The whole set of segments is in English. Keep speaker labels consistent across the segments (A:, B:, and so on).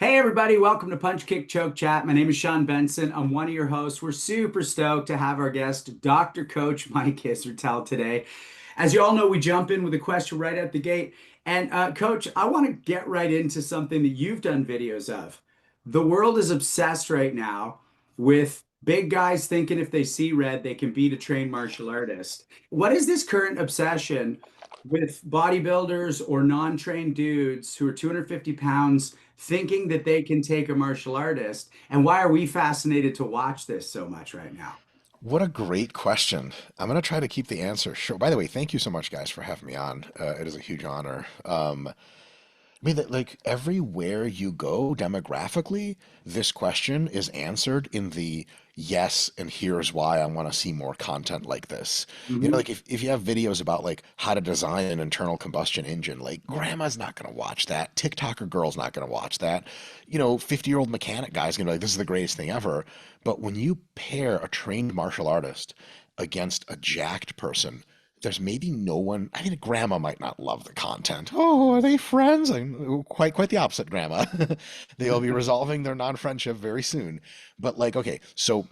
A: Hey everybody, welcome to Punch Kick Choke Chat. My name is Sean Benson. I'm one of your hosts. We're super stoked to have our guest, Dr. Coach Mike Israetel today. As you all know, we jump in with a question right at the gate. And Coach, I want to get right into something that you've done videos of. The world is obsessed right now with big guys thinking if they see red, they can beat a trained martial artist. What is this current obsession with bodybuilders or non-trained dudes who are 250 pounds thinking that they can take a martial artist? And why are we fascinated to watch this so much right now?
B: What a great question. I'm going to try to keep the answer short. By the way, thank you so much, guys, for having me on. It is a huge honor. I mean, that like everywhere you go demographically, this question is answered in the yes, and here's why I want to see more content like this.
A: Mhm.
B: Like if you have videos about like how to design an internal combustion engine, like grandma's not going to watch that. TikToker girl's not going to watch that. 50-year-old mechanic guy's going to be like, this is the greatest thing ever. But when you pair a trained martial artist against a jacked person, there's maybe no one. I mean, grandma might not love the content. Oh, are they friends? Quite the opposite, grandma. They'll be resolving their non-friendship very soon. But like, okay, so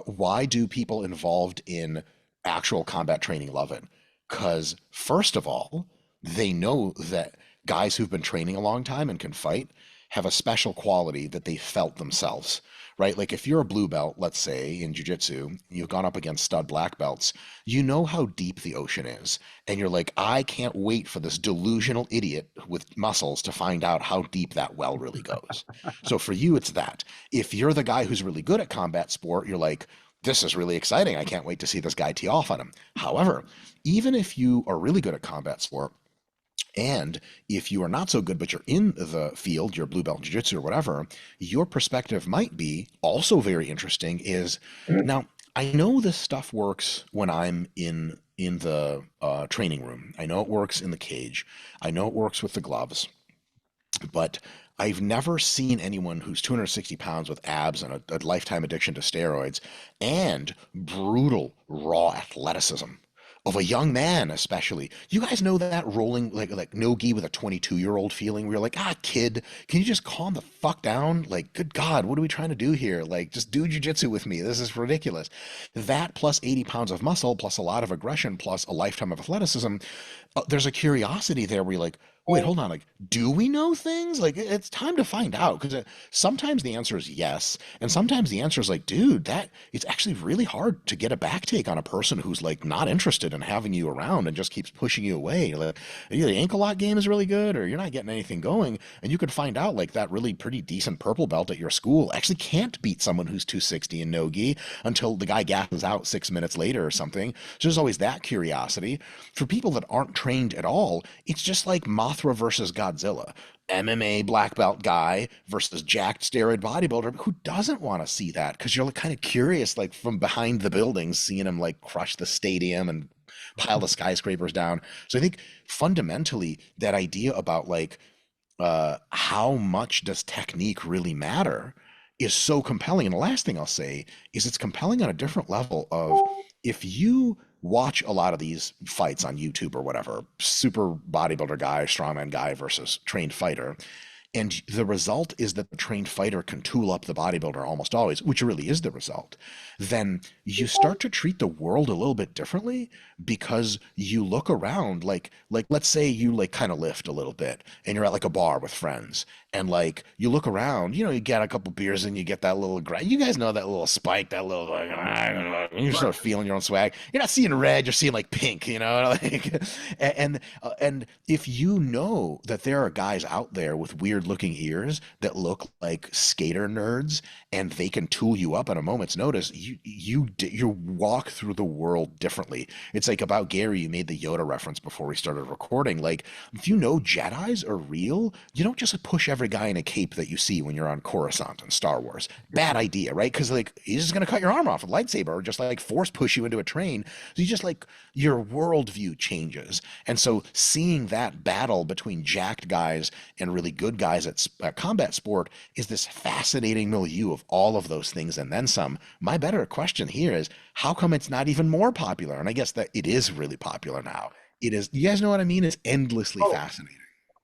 B: why do people involved in actual combat training love it? Because first of all, they know that guys who've been training a long time and can fight have a special quality that they felt themselves, right? Like if you're a blue belt, let's say in jiu-jitsu, you've gone up against stud black belts, you know how deep the ocean is. And you're like, I can't wait for this delusional idiot with muscles to find out how deep that well really goes. So for you, it's that. If you're the guy who's really good at combat sport, you're like, this is really exciting. I can't wait to see this guy tee off on him. However, even if you are really good at combat sport, and if you are not so good, but you're in the field, you're blue belt in jiu-jitsu or whatever, your perspective might be also very interesting is now I know this stuff works when I'm in the training room. I know it works in the cage. I know it works with the gloves, but I've never seen anyone who's 260 pounds with abs and a lifetime addiction to steroids and brutal raw athleticism of a young man, especially. You guys know that rolling like no gi with a 22-year-old feeling where you're like, kid, can you just calm the fuck down? Like, good God, what are we trying to do here? Like, just do jujitsu with me. This is ridiculous. That plus 80 pounds of muscle, plus a lot of aggression, plus a lifetime of athleticism. There's a curiosity there where you're like, wait, hold on. Like, do we know things? Like, it's time to find out because sometimes the answer is yes, and sometimes the answer is like, dude, that it's actually really hard to get a back take on a person who's like not interested in having you around and just keeps pushing you away. Like, either the ankle lock game is really good, or you're not getting anything going, and you could find out like that really pretty decent purple belt at your school actually can't beat someone who's 260 in no gi until the guy gasses out 6 minutes later or something. So there's always that curiosity. For people that aren't trained at all, it's just like Mothra versus Godzilla. MMA black belt guy versus jacked steroid bodybuilder. Who doesn't want to see that? Because you're like kind of curious, like from behind the buildings, seeing him like crush the stadium and pile the skyscrapers down. So I think fundamentally that idea about like how much does technique really matter is so compelling. And the last thing I'll say is it's compelling on a different level of if you watch a lot of these fights on YouTube or whatever, super bodybuilder guy, strongman guy versus trained fighter, and the result is that the trained fighter can tool up the bodybuilder almost always, which really is the result, then you start to treat the world a little bit differently because you look around like let's say you like kind of lift a little bit and you're at like a bar with friends and like you look around, you get a couple beers and you get that little you guys know that little spike, that little like you start feeling your own swag. You're not seeing red, you're seeing like pink, like and if you know that there are guys out there with weird looking ears that look like skater nerds and they can tool you up at a moment's notice, you walk through the world differently. It's like about Gary, you made the Yoda reference before we started recording. Like if you know Jedis are real, you don't just push every guy in a cape that you see when you're on Coruscant in Star Wars. Bad idea, right? Because like he's just gonna cut your arm off with a lightsaber or just like force push you into a train. So you just like your worldview changes. And so seeing that battle between jacked guys and really good guys at combat sport is this fascinating milieu of all of those things and then some. My better question here is how come it's not even more popular? And I guess that it is really popular now. It is, you guys know what I mean? It's endlessly
A: Oh,
B: fascinating.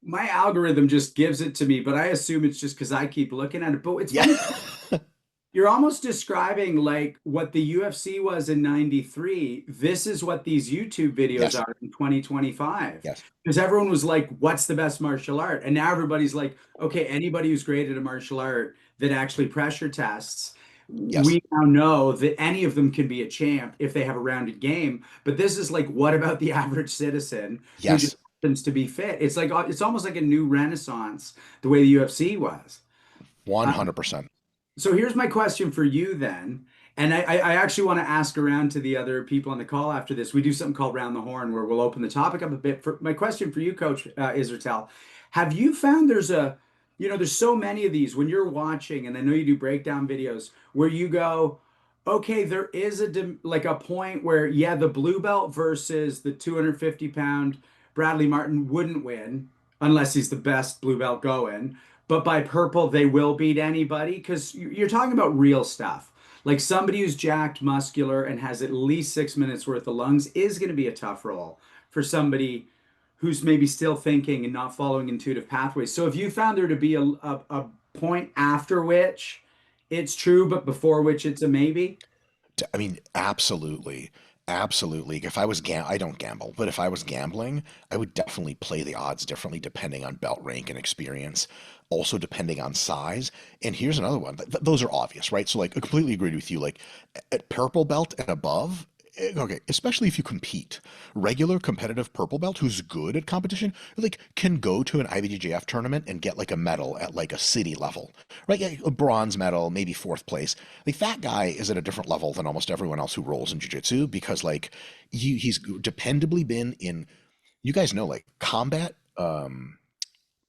A: my algorithm just gives it to me, but I assume it's just because I keep looking at it. But it's
B: Yeah.
A: funny. You're almost describing like what the UFC was in 93. This is what these YouTube videos
B: Yes.
A: are in 2025.
B: Yes.
A: Because everyone was like, what's the best martial art? And now everybody's like, okay, anybody who's created a martial art that actually pressure tests,
B: Yes.
A: we now know that any of them can be a champ if they have a rounded game. But this is like, what about the average citizen who just
B: Yes.
A: happens to be fit? It's like, it's almost like a new renaissance, the way the UFC was. Uh,
B: 100%.
A: so here's my question for you then. And I actually want to ask around to the other people on the call after this. We do something called Round the Horn where we'll open the topic up a bit. For my question for you, Coach Israetel, have you found there's so many of these when you're watching, and I know you do breakdown videos where you go, okay, there is like a point where, yeah, the blue belt versus the 250 pound Bradley Martin wouldn't win unless he's the best blue belt going, but by purple they will beat anybody because you're talking about real stuff. Like somebody who's jacked, muscular, and has at least 6 minutes worth of lungs is going to be a tough role for somebody who's maybe still thinking and not following intuitive pathways. So if you found there to be a point after which it's true, but before which it's a maybe.
B: I mean, absolutely. Absolutely. If I was I don't gamble, but if I was gambling, I would definitely play the odds differently depending on belt rank and experience, also depending on size. And here's another one. Those are obvious, right? So like I completely agree with you. Like at purple belt and above, okay, especially if you compete, regular competitive purple belt who's good at competition, like can go to an IBJJF tournament and get like a medal at like a city level, right? Yeah, a bronze medal, maybe fourth place. Like that guy is at a different level than almost everyone else who rolls in jiu-jitsu because like he's dependably been in, you guys know, like combat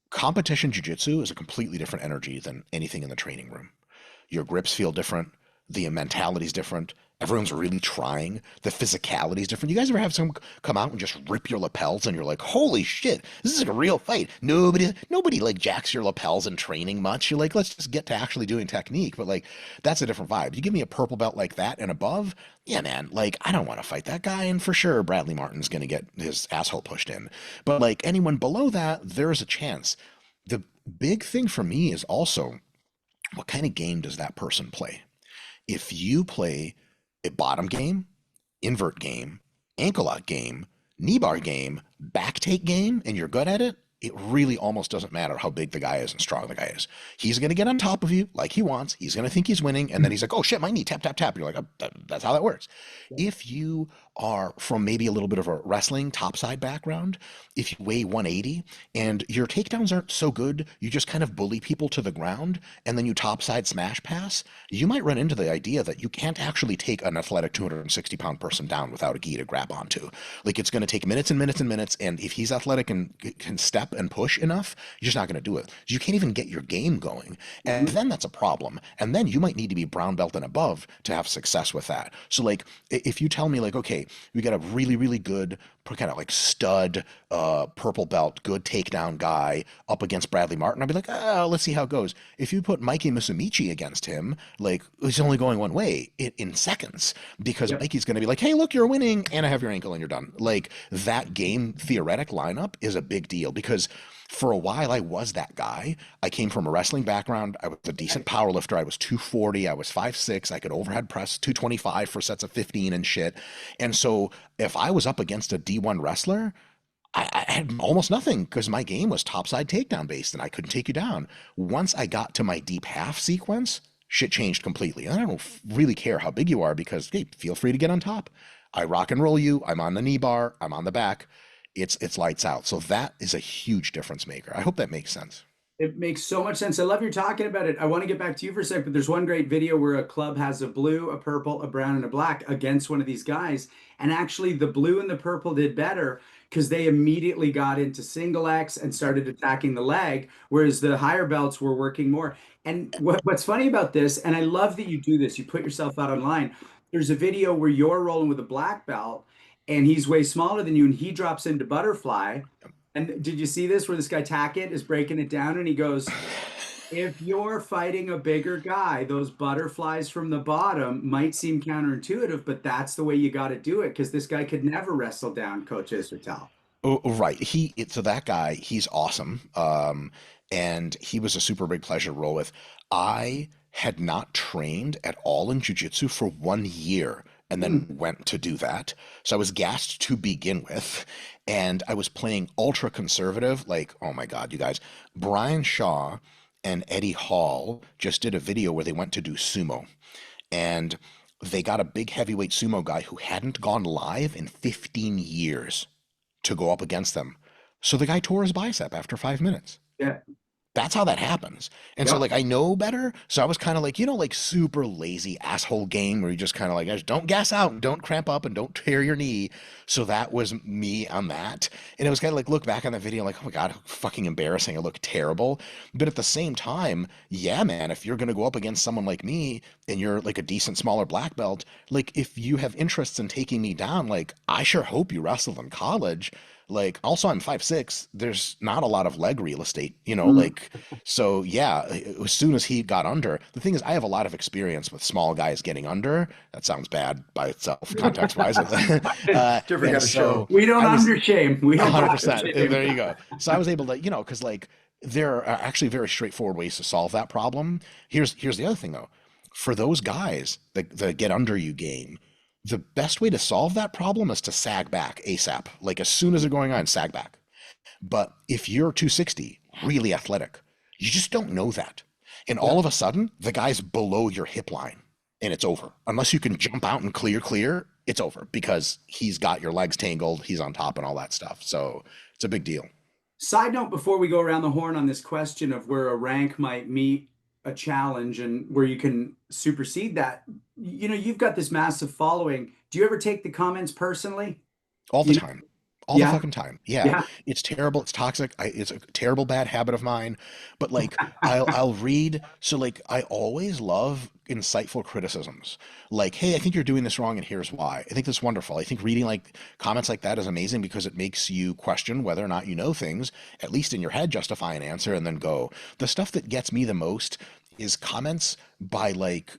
B: competition jiu-jitsu is a completely different energy than anything in the training room. Your grips feel different. The mentality is different. Everyone's really trying. The physicality is different. You guys ever have someone come out and just rip your lapels and you're like, holy shit, this is like a real fight. Nobody like jacks your lapels in training much. You're like, let's just get to actually doing technique. But like, that's a different vibe. You give me a purple belt like that and above, yeah, man, like I don't want to fight that guy. And for sure, Bradley Martin's going to get his asshole pushed in. But like anyone below that, there's a chance. The big thing for me is also what kind of game does that person play? If you play a bottom game, invert game, ankle lock game, knee bar game, back take game, and you're good at it, it really almost doesn't matter how big the guy is and strong the guy is. He's going to get on top of you like he wants. He's going to think he's winning. And then he's like, oh shit, my knee, tap, tap, tap. You're like, oh, that's how that works. If you are from maybe a little bit of a wrestling topside background, if you weigh 180 and your takedowns aren't so good, you just kind of bully people to the ground and then you topside smash pass, you might run into the idea that you can't actually take an athletic 260-pound person down without a gi to grab onto. Like it's going to take minutes and minutes and minutes. And if he's athletic and can step and push enough, you're just not going to do it. You can't even get your game going. And then that's a problem. And then you might need to be brown belt and above to have success with that. So like if you tell me like, okay, we got a really, really good kind of like stud purple belt, good takedown guy up against Bradley Martin, I'd be like, oh, let's see how it goes. If you put Mikey Musumeci against him, like he's only going one way in seconds because
A: Yep.
B: Mikey's going to be like, hey, look, you're winning and I have your ankle and you're done. Like that game theoretic lineup is a big deal because for a while I was that guy. I came from a wrestling background. I was a decent power lifter. I was 240. I was 5'6". I could overhead press 225 for sets of 15 and shit. And so if I was up against a D1 wrestler, I had almost nothing because my game was topside takedown based and I couldn't take you down. Once I got to my deep half sequence, shit changed completely. And I don't really care how big you are because, hey, feel free to get on top. I rock and roll you. I'm on the knee bar. I'm on the back. It's lights out. So that is a huge difference maker. I hope that makes sense.
A: It makes so much sense. I love you're talking about it. I want to get back to you for a sec, but there's one great video where a club has a blue, a purple, a brown, and a black against one of these guys. And actually, the blue and the purple did better because they immediately got into single X and started attacking the leg, whereas the higher belts were working more. And what's funny about this, and I love that you do this, you put yourself out online. There's a video where you're rolling with a black belt and he's way smaller than you, and he drops into butterfly. And did you see this where this guy Tackett is breaking it down and he goes, if you're fighting a bigger guy, those butterflies from the bottom might seem counterintuitive, but that's the way you got to do it because this guy could never wrestle down Coach Israetel.
B: Right. So that guy, he's awesome. And he was a super big pleasure to roll with. I had not trained at all in jiu-jitsu for 1 year and then
A: Hmm.
B: went to do that. So I was gassed to begin with, and I was playing ultra conservative. Like, oh my God, you guys, Brian Shaw and Eddie Hall just did a video where they went to do sumo, and they got a big heavyweight sumo guy who hadn't gone live in 15 years to go up against them. So the guy tore his bicep after 5 minutes.
A: Yeah.
B: That's how that happens. And so
A: Yep.
B: like I know better. So I was kind of like, like super lazy asshole game where you just kind of like, just don't gas out and don't cramp up and don't tear your knee. So that was me on that. And it was kind of like look back on the video like, oh my God, how fucking embarrassing. I look terrible. But at the same time, yeah, man, if you're gonna go up against someone like me and you're like a decent smaller black belt, like if you have interests in taking me down, like I sure hope you wrestled in college. Like also I'm 5'6". There's not a lot of leg real estate,
A: Mm.
B: like so yeah, as soon as he got under, the thing is I have a lot of experience with small guys getting under. That sounds bad by itself, context wise.
C: Different
B: And
C: kind of show.
B: so
A: We don't
B: I was
A: undershame. We don't
B: 100%.
A: undershame.
B: There you go. So I was able to, because like there are actually very straightforward ways to solve that problem. Here's the other thing though. For those guys, the get under you game, the best way to solve that problem is to sag back ASAP. Like as soon as they're going on, sag back. But if you're 260, really athletic, you just don't know that. And all
A: Yeah.
B: of a sudden, the guy's below your hip line and it's over. Unless you can jump out and clear, it's over because he's got your legs tangled, he's on top and all that stuff. So it's a big deal.
A: Side note before we go around the horn on this question of where a rank might meet a challenge and where you can supersede that, you've got this massive following. Do you ever take the comments personally?
B: All the
A: You know,
B: time. All the
A: yeah,
B: fucking time. Yeah.
A: yeah.
B: It's terrible. It's toxic. It's a terrible bad habit of mine. But like I'll read, so like I always love insightful criticisms. Like, hey, I think you're doing this wrong and here's why. I think that's wonderful. I think reading like comments like that is amazing because it makes you question whether or not you know things, at least in your head, justify an answer and then go. The stuff that gets me the most is comments by like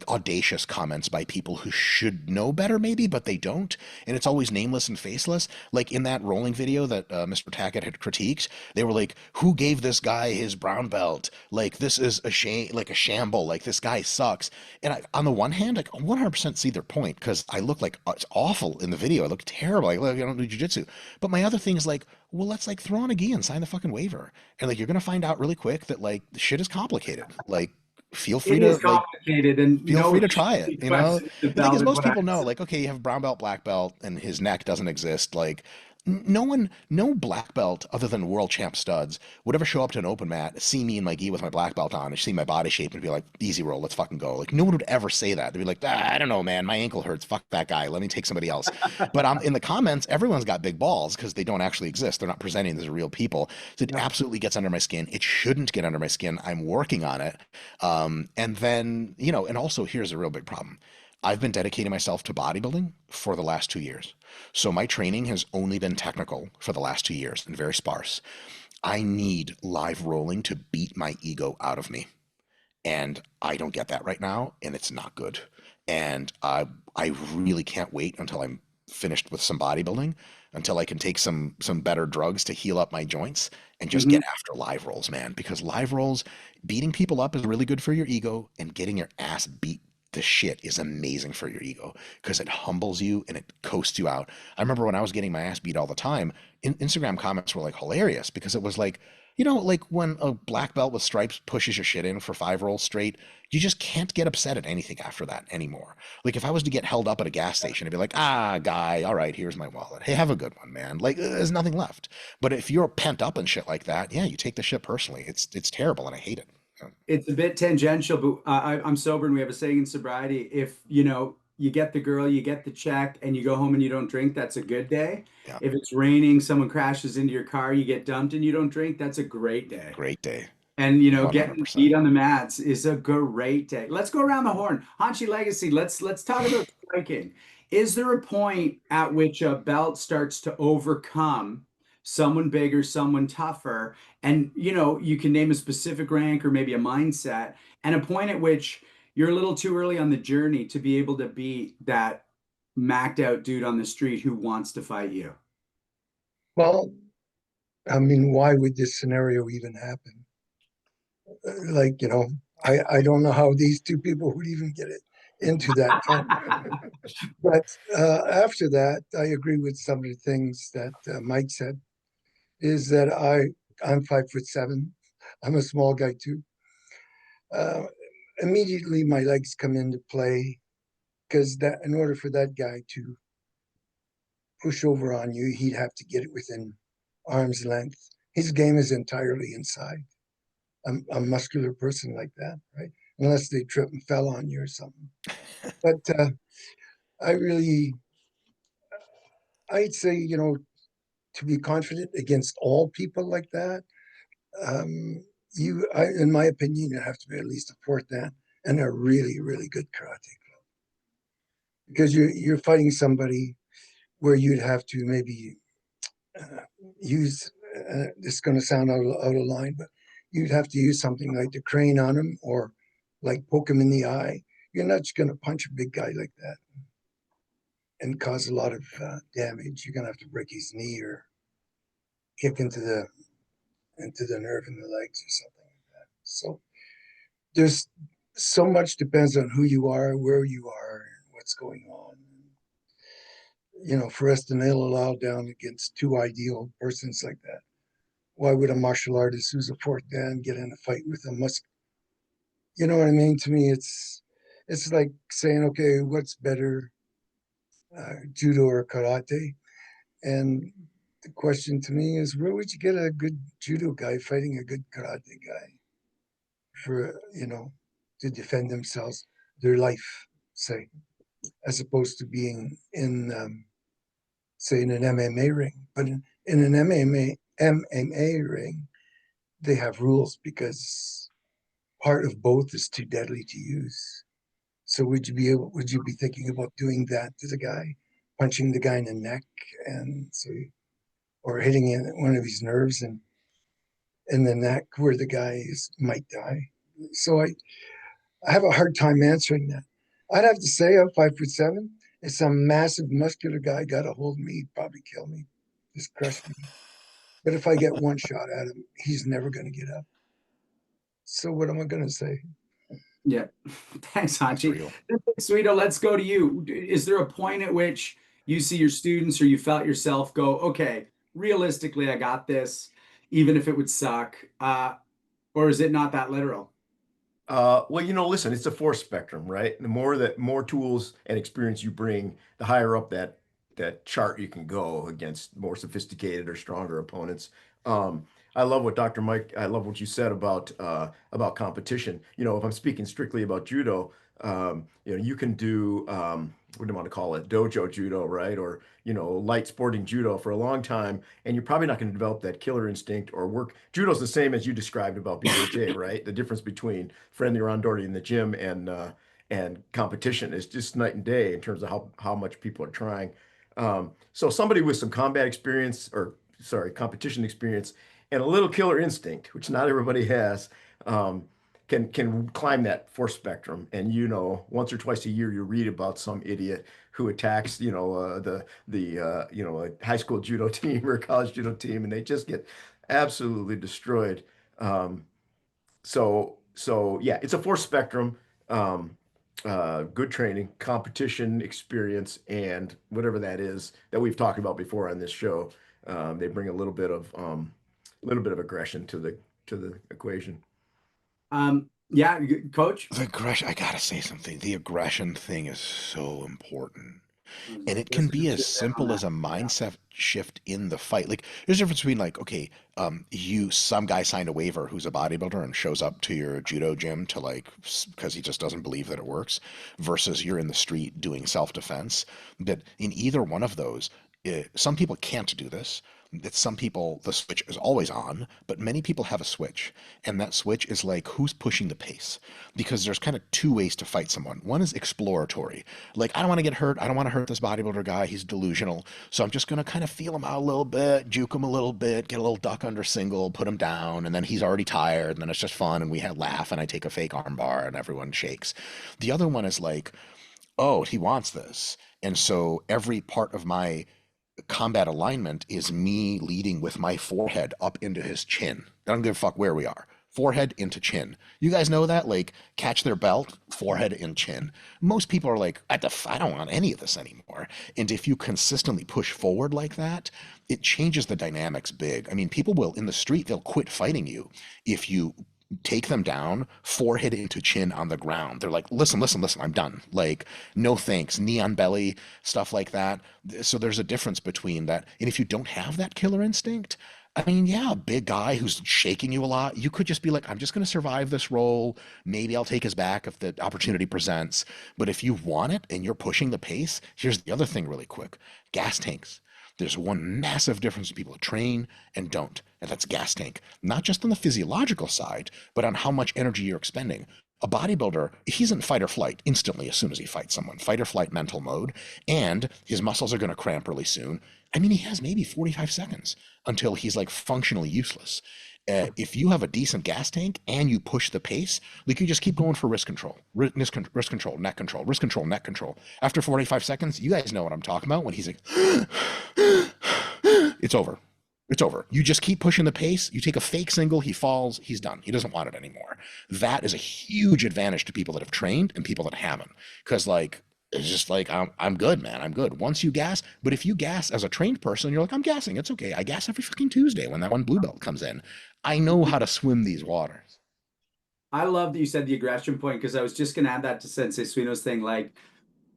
B: audacious comments by people who should know better maybe but they don't, and it's always nameless and faceless. Like in that rolling video that Mr. Tackett had critiqued, they were like, who gave this guy his brown belt? Like this is a shame, like a shamble, like this guy sucks. And on the one hand, I 100% see their point because I look like it's awful in the video, I look terrible, like look, I don't do jiu-jitsu. But my other thing is like, well, let's like throw on a gi and sign the fucking waiver. And like you're gonna find out really quick that like the shit is complicated. Like feel free
A: It
B: to
A: is
B: like
A: complicated and
B: feel free
A: nobody
B: to
A: should
B: try it.
A: be questioning the
B: The thing is,
A: belt is
B: most
A: what I
B: people
A: would
B: know,
A: say.
B: like, okay, you have brown belt, black belt, and his neck doesn't exist. Like, no one, no black belt other than world champ studs would ever show up to an open mat, see me in my gi with my black belt on, and see my body shape and be like, easy roll, let's fucking go. Like, no one would ever say that. They'd be like, I don't know, man, my ankle hurts. Fuck that guy. Let me take somebody else. But in the comments, everyone's got big balls because they don't actually exist. They're not presenting as real people. So it
A: Yeah.
B: absolutely gets under my skin. It shouldn't get under my skin. I'm working on it. And then, and also here's a real big problem. I've been dedicating myself to bodybuilding for the last 2 years. So my training has only been technical for the last 2 years and very sparse. I need live rolling to beat my ego out of me. And I don't get that right now, and it's not good. And I really can't wait until I'm finished with some bodybuilding, until I can take some better drugs to heal up my joints and just
A: Mhm.
B: get after live rolls, man. Because live rolls, beating people up is really good for your ego, and getting your ass beat the shit is amazing for your ego because it humbles you and it coasts you out. I remember when I was getting my ass beat all the time, Instagram comments were like hilarious because it was like, like when a black belt with stripes pushes your shit in for 5 rolls straight, you just can't get upset at anything after that anymore. Like if I was to get held up at a gas station, I'd be like, guy, all right, here's my wallet. Hey, have a good one, man. Like there's nothing left. But if you're pent up and shit like that, yeah, you take the shit personally. It's terrible and I hate it.
A: It's a bit tangential, but I'm sober and we have a saying in sobriety, if you get the girl, you get the check, and you go home and you don't drink, that's a good day.
B: Yeah,
A: If it's raining, someone crashes into your car, you get dumped and you don't drink, that's a great day.
B: great day.
A: And getting
B: 100%.
A: beat on the mats is a great day. Let's go around the horn. Hanshi Legacy, let's talk about striking. Is there a point at which a belt starts to overcome someone bigger, someone tougher, and you can name a specific rank or maybe a mindset, and a point at which you're a little too early on the journey to be able to beat that macked out dude on the street who wants to fight you?
C: Well, I mean, why would this scenario even happen? Like, I don't know how these two people would even get it into that tent. But after that, I agree with some of the things that Mike said. Is that I'm 5'7". I'm a small guy too. Uh, Immediately, my legs come into play because that in order for that guy to push over on you, he'd have to get it within arm's length. His game is entirely inside. A muscular person like that, right? Unless they trip and fell on you or something. But I really, I'd say, to be confident against all people like that, in my opinion, you have to be at least a fourth dan and a really, really good karate club because you're fighting somebody where you'd have to maybe uh, use. This is going to sound out of line, but you'd have to use something like the crane on him or like poke him in the eye. You're not just going to punch a big guy like that and cause a lot of damage. You're going to have to break his knee or kick into the nerve in the legs or something like that. So there's so much depends on who you are, where you are, and what's going on. For us to nail a law down against two ideal persons like that, why would a martial artist who's a fourth dan get in a fight with a musk? You know what I mean? To me, it's like saying, okay, what's better, judo or karate? And the question to me is, where would you get a good judo guy fighting a good karate guy for, to defend themselves, their life, say, as opposed to being in, say, in an MMA ring. But in an MMA ring, they have rules because part of both is too deadly to use. So would you be thinking about doing that to the guy, punching the guy in the neck and so or hitting in one of his nerves and in the neck where the guy might die? So I have a hard time answering that. I'd have to say I'm 5'7". If some massive muscular guy got a hold of me, he'd probably kill me, just crush me. But if I get one shot at him, he's never going to get up. So what am I going to say?
A: Yeah. Thanks,
B: That's
A: Hachi.
B: real.
A: Sweeto, let's go to you. Is there a point at which you see your students or you felt yourself go, okay, realistically, I got this, even if it would suck? Or is it not that literal?
D: Well, listen, it's a force spectrum, right? The more tools and experience you bring, the higher up that chart you can go against more sophisticated or stronger opponents. Um, I love what Dr. Mike, I love what you said about competition. If I'm speaking strictly about judo, you can do what do you want to call it, dojo judo, right? Or light sporting judo for a long time, and you're probably not going to develop that killer instinct or work. Judo's the same as you described about BJJ, right? The difference between friendly randori in the gym and competition is just night and day in terms of how much people are trying. So somebody with some combat experience, or sorry, competition experience, and a little killer instinct, which not everybody has, um, can climb that force spectrum. And once or twice a year, you read about some idiot who attacks, a high school judo team or a college judo team, and they just get absolutely destroyed. Um, so yeah, it's a force spectrum. Um, Good training, competition experience, and whatever that is that we've talked about before on this show. They bring a little bit of aggression to the equation.
A: Yeah, coach.
B: The aggression, I gotta say something. The aggression thing is so important. And it can
A: Just
B: be
A: gonna
B: as
A: chip in on
B: simple as
A: that.
B: a
A: Yeah.
B: mindset shift in the fight. Like, there's a difference between, like, okay, some guy signed a waiver who's a bodybuilder and shows up to your judo gym to, like, because he just doesn't believe that it works, versus you're in the street doing self-defense. But in either one of those, some people can't do this. That some people, the switch is always on, but many people have a switch. And that switch is like, who's pushing the pace? Because there's kind of two ways to fight someone. One is exploratory. Like, I don't want to get hurt. I don't want to hurt this bodybuilder guy. He's delusional. So I'm just going to kind of feel him out a little bit, juke him a little bit, get a little duck under single, put him down, and then he's already tired, and then it's just fun, and we laugh, and I take a fake arm bar, and everyone shakes. The other one is like, oh, he wants this. And so every part of my combat alignment is me leading with my forehead up into his chin. I don't give a fuck where we are. Forehead into chin. You guys know that? Like, catch their belt, forehead and chin. Most people are like, I don't want any of this anymore. And if you consistently push forward like that, it changes the dynamics big. I mean, people will, in the street, they'll quit fighting you if you take them down, forehead into chin on the ground. They're like, listen, I'm done. Like, no thanks, knee on belly, stuff like that. So there's a difference between that. And if you don't have that killer instinct, I mean, yeah, a big guy who's shaking you a lot, you could just be like, I'm just going to survive this role. Maybe I'll take his back if the opportunity presents. But if you want it and you're pushing the pace, here's the other thing really quick. Gas tanks. There's one massive difference in people who train and don't, and that's gas tank. Not just on the physiological side, but on how much energy you're expending. A bodybuilder, he's in fight or flight instantly as soon as he fights someone, fight or flight mental mode, and his muscles are going to cramp really soon. I mean, he has maybe 45 seconds until he's like functionally useless. If you have a decent gas tank and you push the pace, like you just keep going for wrist control, wrist control, neck control, wrist control, neck control. After 45 seconds, you guys know what I'm talking about when he's like, it's over. It's over. You just keep pushing the pace. You take a fake single, he falls, he's done. He doesn't want it anymore. That is a huge advantage to people that have trained and people that haven't. Because like, it's just like, I'm good, man. I'm good. Once you gas, but if you gas as a trained person, you're like, I'm gassing. It's okay. I gas every fucking Tuesday when that one blue belt comes in. I know how to swim these waters.
A: I love that you said the aggression point, because I was just going to add that to Sensei Suino's thing. Like,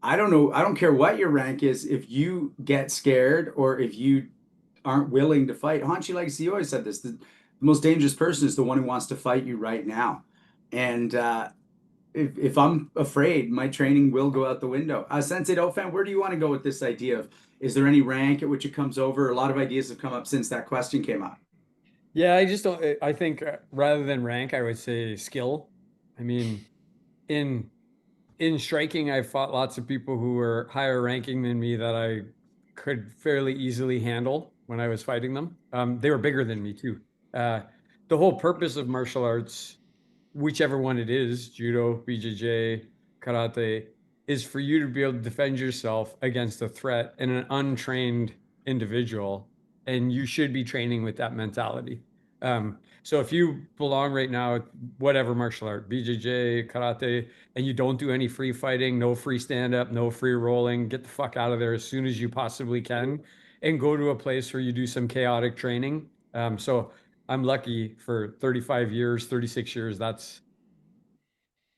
A: I don't know. I don't care what your rank is. If you get scared or if you aren't willing to fight, Hanshi Legacy always said this, the most dangerous person is the one who wants to fight you right now. And if I'm afraid, my training will go out the window. Sensei Dauphin, where do you want to go with this idea of, is there any rank at which it comes over? A lot of ideas have come up since that question came up.
E: Yeah, I just don't. I think rather than rank, I would say skill. I mean, in striking, I've fought lots of people who were higher ranking than me that I could fairly easily handle when I was fighting them. They were bigger than me too. The whole purpose of martial arts, whichever one it is, judo, BJJ, karate, is for you to be able to defend yourself against a threat and an untrained individual. And you should be training with that mentality. So if you belong right now, whatever martial art, BJJ, karate, and you don't do any free fighting, no free stand up, no free rolling, get the fuck out of there as soon as you possibly can and go to a place where you do some chaotic training. So I'm lucky for 35 years, 36 years. That's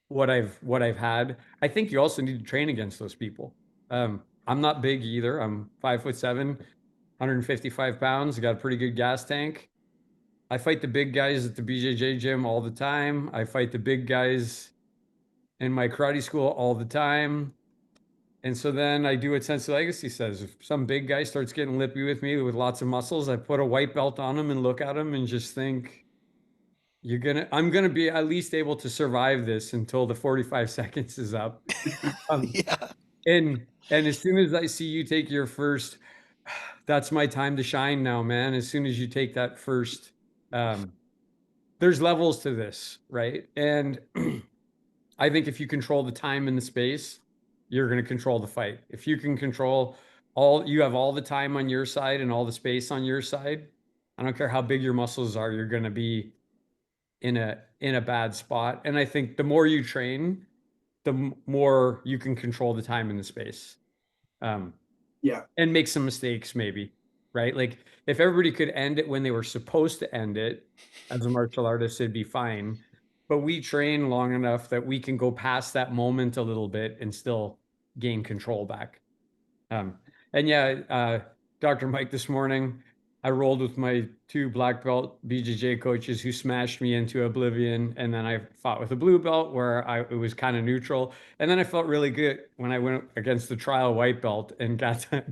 E: what I've had. I think you also need to train against those people. I'm not big either. I'm 5'7", 155 pounds. I got a pretty good gas tank. I fight the big guys at the BJJ gym all the time. I fight the big guys in my karate school all the time. And so then I do what Sensei Legacy says. If some big guy starts getting lippy with me with lots of muscles, I put a white belt on him and look at him and just think, I'm gonna be at least able to survive this until the 45 seconds is up.
B: Yeah.
E: And as soon as I see you take your first, that's my time to shine now, man. As soon as you take that first, there's levels to this, right? And I think if you control the time and the space, you're going to control the fight. If you can control you have all the time on your side and all the space on your side, I don't care how big your muscles are, you're going to be in a bad spot. And I think the more you train, the more you can control the time and the space.
A: Yeah.
E: And make some mistakes maybe, right? Like if everybody could end it when they were supposed to end it as a martial artist, it'd be fine. But we train long enough that we can go past that moment a little bit and still gain control back. And yeah, Dr. Mike, this morning, I rolled with my 2 black belt BJJ coaches who smashed me into oblivion. And then I fought with a blue belt where it was kind of neutral. And then I felt really good when I went against the trial white belt and got to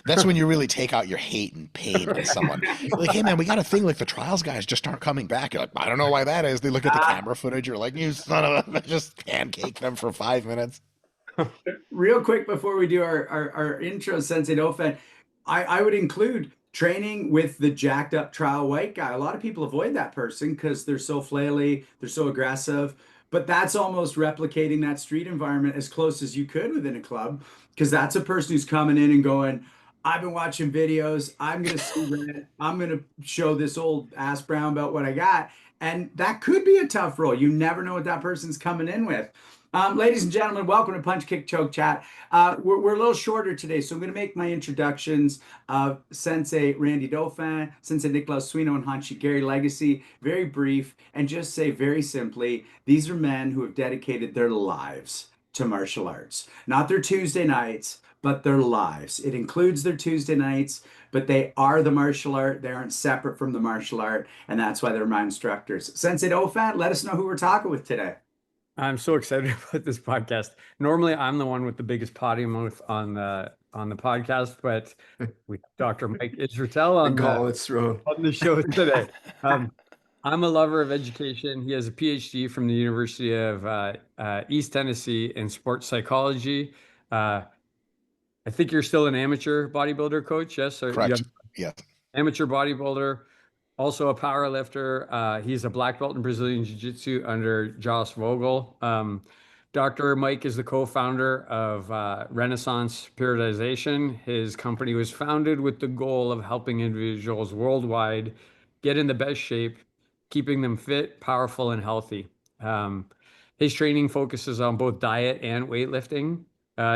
B: That's when you really take out your hate and pain on someone. You're like, hey man, we got a thing like the trials guys just aren't coming back. You're like, I don't know why that is. They look at the camera footage. You're like, you son of a, just pancake them for 5 minutes.
A: Real quick before we do our intro, Sensei Dauphin, I would include training with the jacked up trial white guy. A lot of people avoid that person because they're so flaily, they're so aggressive. but that's almost replicating that street environment as close as you could within a club, because that's a person who's coming in and going, I've been watching videos. I'm going to see red. I'm going to show this old ass brown belt what I got. And that could be a tough role. You never know what that person's coming in with. Ladies and gentlemen, welcome to Punch Kick Choke Chat. We're a little shorter today, so I'm going to make my introductions of Sensei Randy Dauphin, Sensei Nicolas Suino, and Hanshi Gary Legacy very brief, and just say very simply, these are men who have dedicated their lives to martial arts. Not their Tuesday nights, but their lives. It includes their Tuesday nights, but they are the martial art. They aren't separate from the martial art, and that's why they're my instructors. Sensei Dauphin, let us know who we're talking with today.
E: I'm so excited about this podcast. Normally, I'm the one with the biggest potty mouth on the podcast, but we have Dr. Mike Israetel on the show today. I'm a lover of education. He has a PhD from the University of East Tennessee in sports psychology. I think you're still an amateur bodybuilder, coach. Yes, or
B: Correct. Yeah.
E: Amateur bodybuilder. Also a power lifter. He's a black belt in Brazilian Jiu Jitsu under Joss Vogel. Dr. Mike is the co-founder of Renaissance Periodization. His company was founded with the goal of helping individuals worldwide get in the best shape, keeping them fit, powerful, and healthy. His training focuses on both diet and weightlifting.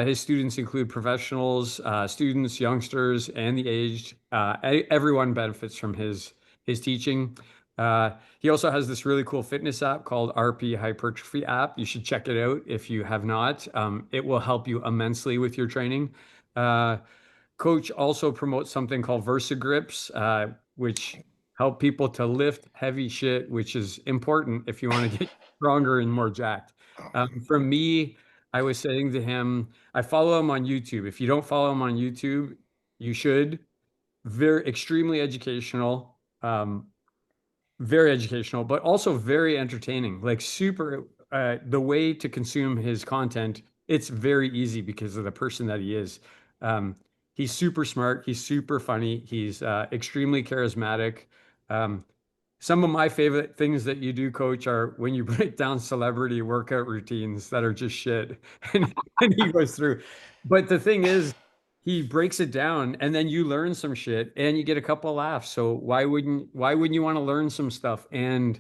E: His students include professionals, students, youngsters, and the aged. Everyone benefits from his teaching. He also has this really cool fitness app called RP Hypertrophy app. You should check it out if you have not. It will help you immensely with your training. Coach also promotes something called VersaGrips, which help people to lift heavy shit, which is important if you want to get stronger and more jacked. For me, I was saying to him, I follow him on YouTube. If you don't follow him on YouTube, you should. Extremely educational. Very educational, but also very entertaining. Like super, the way to consume his content, it's very easy because of the person that he is. He's super smart. He's super funny. He's extremely charismatic. Some of my favorite things that you do, coach, are when you break down celebrity workout routines that are just shit, and he goes through. But the thing is, he breaks it down, and then you learn some shit, and you get a couple of laughs. So why wouldn't you want to learn some stuff and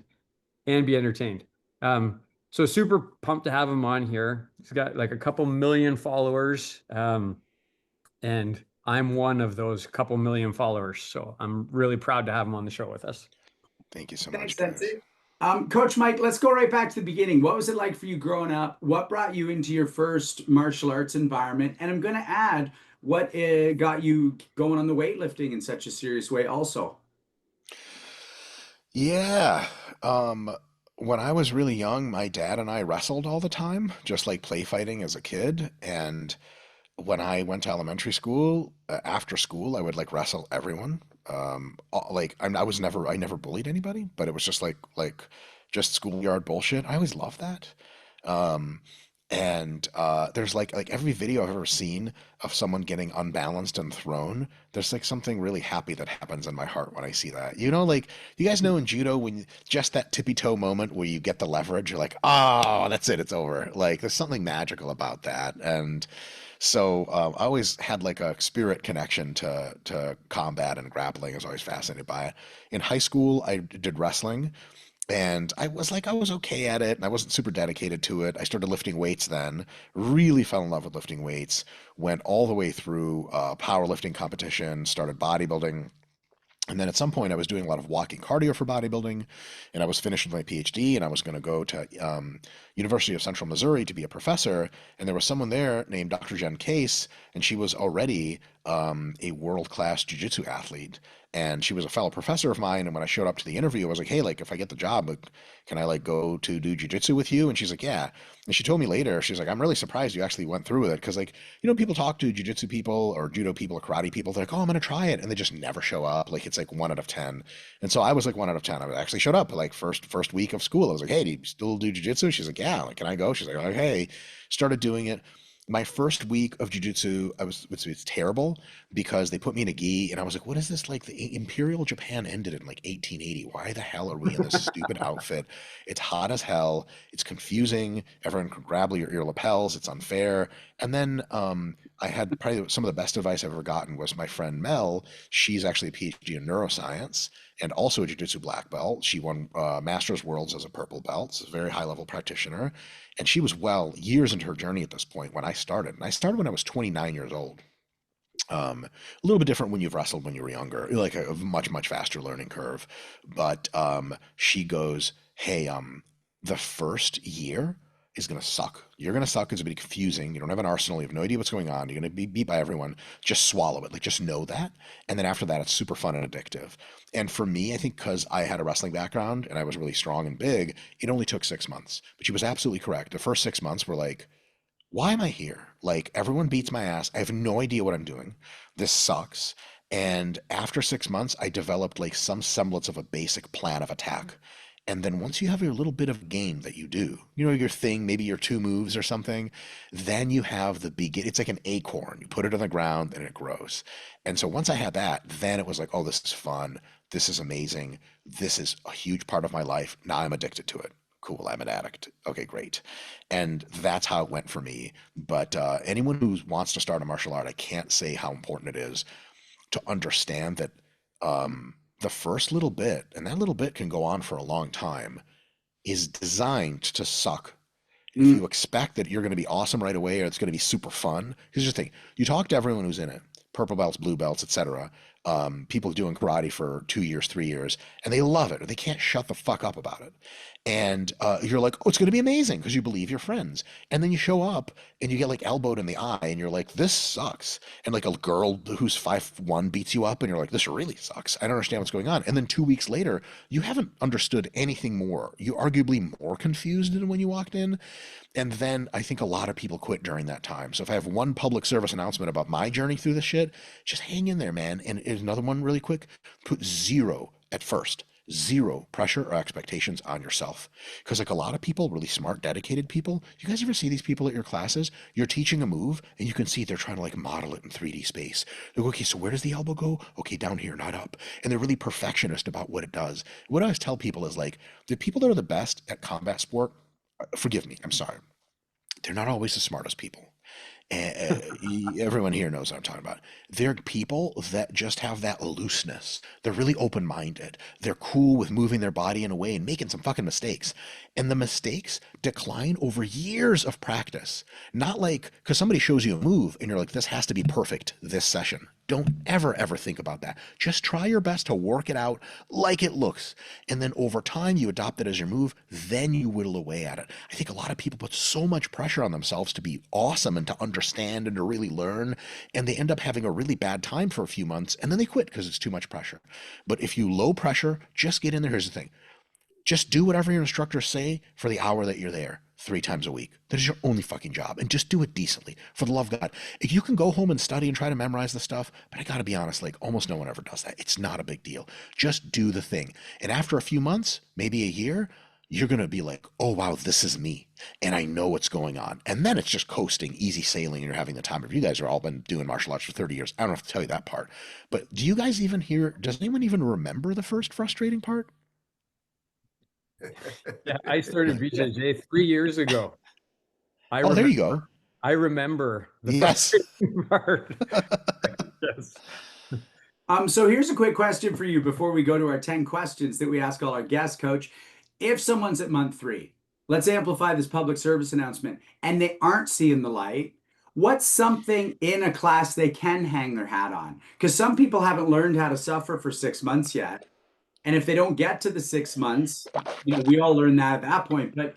E: be entertained? So super pumped to have him on here. He's got like a couple million followers, and I'm one of those couple million followers. So I'm really proud to have him on the show with us.
B: Thank you so
A: Thanks,
B: much, guys.
A: Sensei. Coach Mike, let's go right back to the beginning. What was it like for you growing up? What brought you into your first martial arts environment? And I'm going to add what got you going on the weightlifting in such a serious way also.
B: Yeah. When I was really young, my dad and I wrestled all the time, just like play fighting as a kid. And when I went to elementary school, after school, I would like wrestle everyone. I never bullied anybody, but it was just just schoolyard bullshit. I always loved that. Um, there's like every video I've ever seen of someone getting unbalanced and thrown, there's like something really happy that happens in my heart when I see that. You know, like you guys know in judo when just that tippy toe moment where you get the leverage, you're like, oh, that's it, it's over. Like there's something magical about that. And so I always had like a spirit connection to combat and grappling. I was always fascinated by it. In high school, I did wrestling. And I was okay at it, and I wasn't super dedicated to it. I started lifting weights then, really fell in love with lifting weights, went all the way through powerlifting competition, started bodybuilding. And then at some point, I was doing a lot of walking cardio for bodybuilding, and I was finishing my PhD, and I was going to go to University of Central Missouri to be a professor. And there was someone there named Dr. Jen Case, and she was already a world-class jiu-jitsu athlete. And she was a fellow professor of mine. And when I showed up to the interview, I was like, hey, like if I get the job, like, can I like go to do jiu-jitsu with you? And she's like, yeah. And she told me later, she's like, I'm really surprised you actually went through with it. Cause like, you know, people talk to jiu-jitsu people or judo people or karate people. They're like, oh, I'm going to try it. And they just never show up. Like it's like 1 out of 10. And so I was like 1 out of 10. I actually showed up like first week of school. I was like, hey, do you still do jiu-jitsu? She's like, yeah. Like, can I go? She's like, okay. Started doing it. My first week of jujitsu, it's terrible because they put me in a gi and I was like, what is this? Like the Imperial Japan ended in like 1880. Why the hell are we in this stupid outfit? It's hot as hell. It's confusing. Everyone can grab your lapels. It's unfair. And then I had probably some of the best advice I've ever gotten was my friend Mel. She's actually a PhD in neuroscience and also a jiu-jitsu black belt. She won Masters Worlds as a purple belt. She's a very high level practitioner. And she was well years into her journey at this point when I started. And I started when I was 29 years old. A little bit different when you've wrestled when you were younger, like a much, much faster learning curve. But she goes, hey, the first year is going to suck. You're going to suck. It's going to be confusing. You don't have an arsenal. You have no idea what's going on. You're going to be beat by everyone. Just swallow it. Like, just know that. And then after that, it's super fun and addictive. And for me, I think because I had a wrestling background and I was really strong and big, it only took 6 months. But she was absolutely correct. The first 6 months were like, why am I here? Like, everyone beats my ass. I have no idea what I'm doing. This sucks. And after 6 months, I developed like some semblance of a basic plan of attack. And then once you have your little bit of game that you do, your thing, maybe your two moves or something, then you have the begin. It's like an acorn. You put it on the ground and it grows. And so once I had that, then it was like, oh, this is fun. This is amazing. This is a huge part of my life. Now I'm addicted to it. Cool, I'm an addict. Okay, great. And that's how it went for me. But anyone who wants to start a martial art, I can't say how important it is to understand that the first little bit, and that little bit can go on for a long time, is designed to suck. If you expect that you're going to be awesome right away or it's going to be super fun, here's the thing: you talk to everyone who's in it, purple belts, blue belts, etc. People doing karate for 2 years, 3 years, and they love it, or they can't shut the fuck up about it. And you're like, oh, it's going to be amazing because you believe your friends. And then you show up and you get like elbowed in the eye and you're like, this sucks. And like a girl who's 5'1" beats you up and you're like, this really sucks. I don't understand what's going on. And then 2 weeks later, you haven't understood anything more. You're arguably more confused than when you walked in. And then I think a lot of people quit during that time. So if I have one public service announcement about my journey through this shit, just hang in there, man. And another one really quick, put zero at first. Zero pressure or expectations on yourself. Because like a lot of people, really smart, dedicated people, you guys ever see these people at your classes? You're teaching a move and you can see they're trying to like model it in 3D space. They go, okay, so where does the elbow go? Okay, down here, not up. And they're really perfectionist about what it does. What I always tell people is like, the people that are the best at combat sport, forgive me, I'm sorry, they're not always the smartest people. And everyone here knows what I'm talking about. They're people that just have that looseness. They're really open-minded. They're cool with moving their body in a way and making some fucking mistakes. And the mistakes decline over years of practice. Not like, because somebody shows you a move and you're like, this has to be perfect this session. Don't ever think about that. Just try your best to work it out like it looks. And then over time, you adopt it as your move. Then you whittle away at it. I think a lot of people put so much pressure on themselves to be awesome and to understand and to really learn. And they end up having a really bad time for a few months and then they quit because it's too much pressure. But if you low pressure, just get in there. Here's the thing. Just do whatever your instructors say for the hour that you're there 3 times a week. That is your only fucking job. And just do it decently, for the love of God. If you can go home and study and try to memorize the stuff, but I gotta be honest, like almost no one ever does that. It's not a big deal. Just do the thing. And after a few months, maybe a year, you're gonna be like, oh wow, this is me. And I know what's going on. And then it's just coasting, easy sailing, and you're having the time. If you guys are all been doing martial arts for 30 years, I don't have to tell you that part. But do you guys even does anyone even remember the first frustrating part?
E: Yeah, I started BJJ 3 years ago.
B: Oh, there you go.
E: I remember the
B: Yes.
E: frustrating part. Yes.
A: So here's a quick question for you before we go to our 10 questions that we ask all our guests, Coach. If someone's at month 3, let's amplify this public service announcement, and they aren't seeing the light, what's something in a class they can hang their hat on? Because some people haven't learned how to suffer for 6 months yet. And if they don't get to the 6 months, we all learn that at that point. But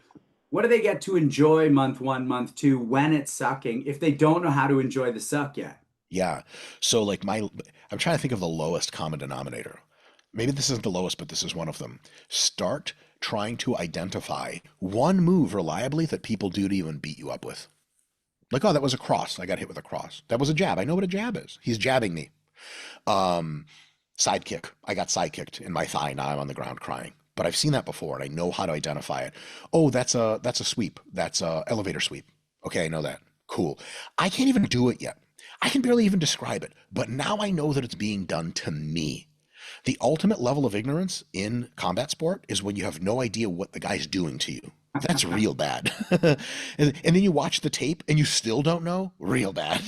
A: what do they get to enjoy month 1, month 2 when it's sucking if they don't know how to enjoy the suck yet?
B: Yeah. So like I'm trying to think of the lowest common denominator. Maybe this isn't the lowest, but this is one of them. Start trying to identify one move reliably that people do to even beat you up with. Like, oh, that was a cross. I got hit with a cross. That was a jab. I know what a jab is. He's jabbing me. Side kick. I got side kicked in my thigh. Now I'm on the ground crying. But I've seen that before and I know how to identify it. Oh, that's a sweep. That's a elevator sweep. Okay, I know that. Cool. I can't even do it yet. I can barely even describe it, but now I know that it's being done to me. The ultimate level of ignorance in combat sport is when you have no idea what the guy's doing to you. That's real bad. And then you watch the tape and you still don't know, real bad.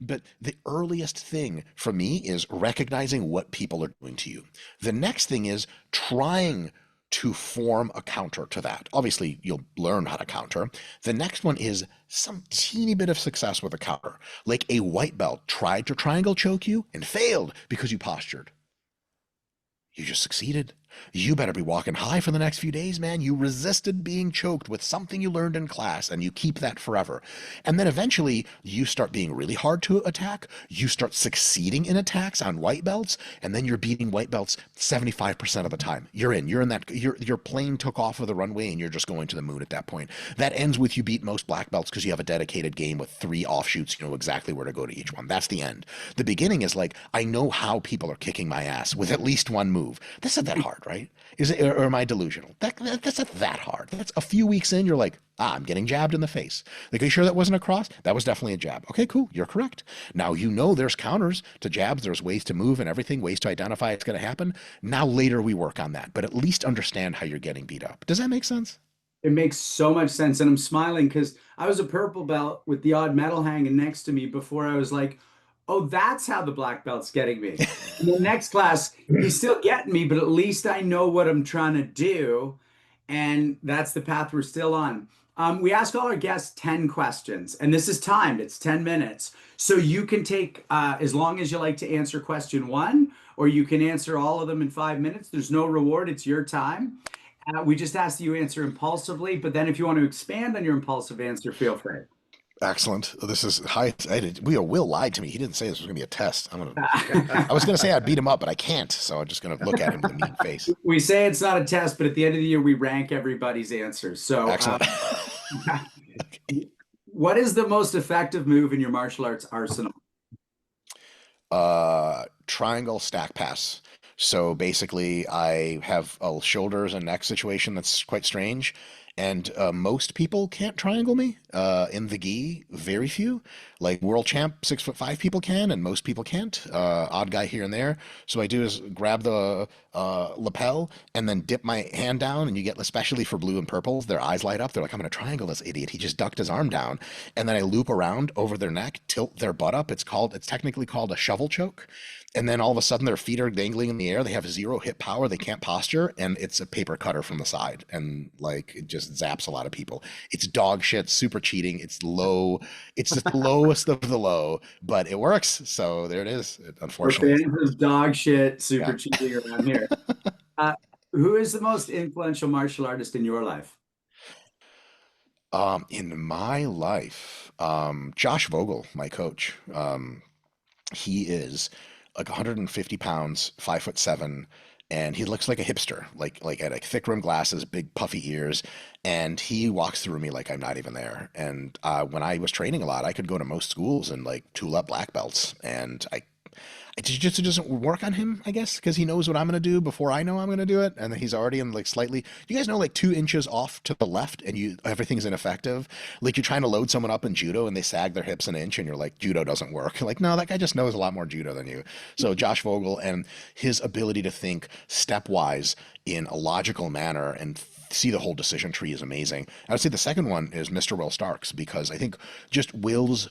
B: But the earliest thing for me is recognizing what people are doing to you. The next thing is trying to form a counter to that. Obviously, you'll learn how to counter. The next one is some teeny bit of success with a counter. Like a white belt tried to triangle choke you and failed because you postured. You just succeeded. You better be walking high for the next few days, man. You resisted being choked with something you learned in class, and you keep that forever. And then eventually, you start being really hard to attack. You start succeeding in attacks on white belts, and then you're beating white belts 75% of the time. You're in. You're in that. Your plane took off of the runway, and you're just going to the moon at that point. That ends with you beat most black belts because you have a dedicated game with 3 offshoots. You know exactly where to go to each one. That's the end. The beginning is like, I know how people are kicking my ass with at least one move. That's not that hard, right? Is it, or am I delusional? That's not that hard. That's a few weeks in, you're like, I'm getting jabbed in the face. Like, are you sure that wasn't a cross? That was definitely a jab. Okay, cool. You're correct. Now you know there's counters to jabs. There's ways to move and everything, ways to identify it's going to happen. Now later we work on that, but at least understand how you're getting beat up. Does that make sense?
A: It makes so much sense. And I'm smiling because I was a purple belt with the odd medal hanging next to me before I was like, oh, that's how the black belt's getting me. In the next class, he's still getting me, but at least I know what I'm trying to do. And that's the path we're still on. We ask all our guests 10 questions, and this is timed. It's 10 minutes. So you can take as long as you like to answer question 1, or you can answer all of them in 5 minutes. There's no reward. It's your time. We just ask that you answer impulsively, but then if you want to expand on your impulsive answer, feel free.
B: Excellent. This is high. Will lied to me. He didn't say this was going to be a test. I was going to say I'd beat him up, but I can't. So I'm just going to look at him with a mean face.
A: We say it's not a test, but at the end of the year, we rank everybody's answers. So,
B: excellent.
A: What is the most effective move in your martial arts arsenal?
B: Triangle stack pass. So basically, I have a shoulders and neck situation that's quite strange. And most people can't triangle me. In the gi, very few. Like world champ, 6'5" people can, and most people can't. Odd guy here and there. So what I do is grab the lapel and then dip my hand down, and you get, especially for blue and purples, their eyes light up. They're like, I'm going to triangle this idiot. He just ducked his arm down. And then I loop around over their neck, tilt their butt up. It's technically called a shovel choke. And then all of a sudden their feet are dangling in the air. They have 0 hip power. They can't posture. And it's a paper cutter from the side. And like, it just zaps a lot of people. It's dog shit, super cheating. It's low. It's just the lowest of the low, but it works. So there it is. Unfortunately.
A: Fans of dog shit, super cheating around here. Who is the most influential martial artist in your life?
B: In my life, Josh Vogel, my coach, he is like 150 pounds, 5'7", and he looks like a hipster, like had like thick rimmed glasses, big puffy ears, and he walks through me like I'm not even there. And when I was training a lot, I could go to most schools and like tool up black belts, and jiu-jitsu doesn't work on him, I guess, because he knows what I'm going to do before I know I'm going to do it. And he's already in like slightly, you guys know, like 2 inches off to the left and everything's ineffective. Like you're trying to load someone up in judo and they sag their hips an inch and you're like, judo doesn't work. Like, no, that guy just knows a lot more judo than you. So Josh Vogel and his ability to think stepwise in a logical manner and see the whole decision tree is amazing. I would say the second one is Mr. Will Starks, because I think just Will's